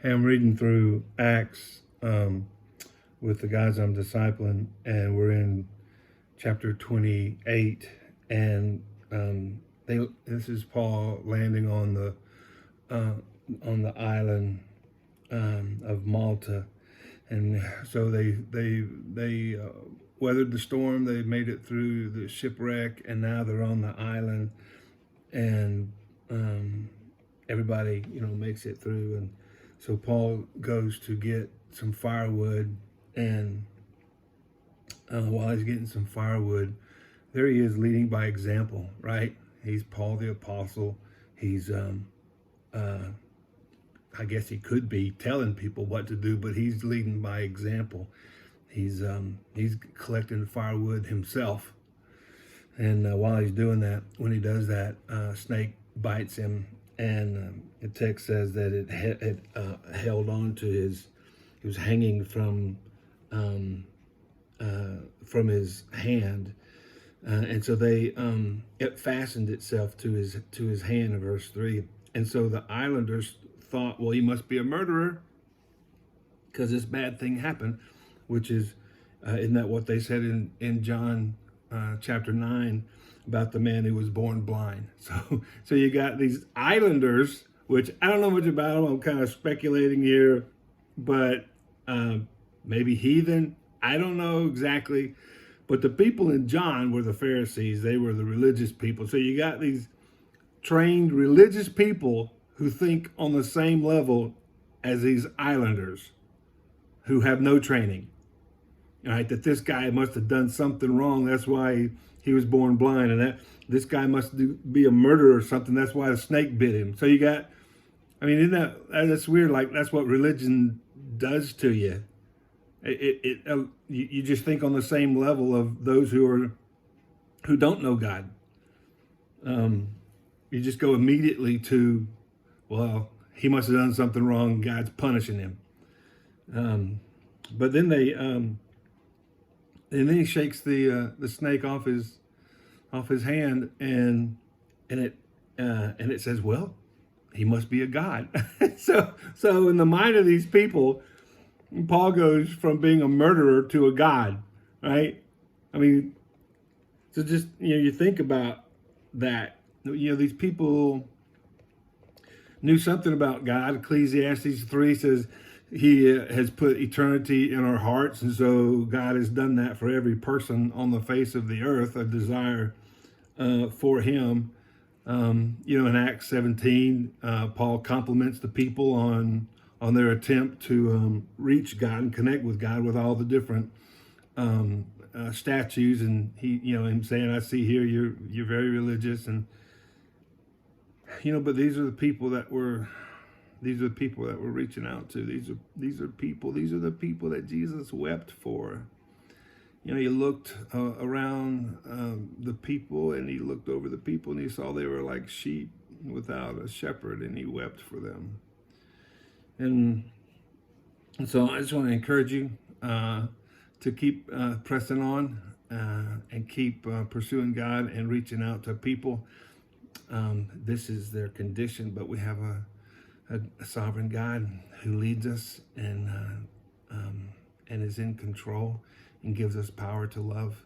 Hey, I'm reading through Acts with the guys I'm discipling, and we're in chapter 28. And this is Paul landing uh, on the island of Malta, and so they weathered the storm. They made it through the shipwreck, and now they're on the island, and everybody makes it through. And so Paul goes to get some firewood, and while he's getting some firewood, there he is leading by example, right? He's Paul the apostle. He's I guess he could be telling people what to do, but he's leading by example. He's collecting firewood himself, and while he's doing that, when he does that, snake bites him, and the text says that it held on to his. He was hanging from his hand, and so it fastened itself to his hand in verse 3. And so the islanders thought, well, he must be a murderer because this bad thing happened, which is isn't that what they said in John chapter 9 about the man who was born blind? So you got these islanders, which I don't know much about them. I'm kind of speculating here, but maybe heathen. I don't know exactly. But the people in John were the Pharisees. They were the religious people. So you got these trained religious people who think on the same level as these islanders who have no training. Right? That this guy must have done something wrong. That's why he was born blind. And that this guy must be a murderer or something. That's why the snake bit him. So you got, isn't that's weird? Like, that's what religion does to you. You just think on the same level of those who don't know God. You just go immediately to, well, he must have done something wrong. God's punishing him. But then and then he shakes the snake off his hand, and it says, well, he must be a god. So in the mind of these people, Paul goes from being a murderer to a god, right? So just, you think about that. These people knew something about God. Ecclesiastes 3 says he has put eternity in our hearts. And so God has done that for every person on the face of the earth, a desire for him. In Acts 17, Paul compliments the people on their attempt to reach God and connect with God with all the different statues, and him saying, "I see here you're very religious," and but these are the people that we're reaching out to. These are the people that Jesus wept for. He looked around the people, and he looked over the people, and he saw they were like sheep without a shepherd, and he wept for them. And so I just want to encourage you to keep pressing on and keep pursuing God and reaching out to people. This is their condition, but we have a sovereign God who leads us and is in control and gives us power to love.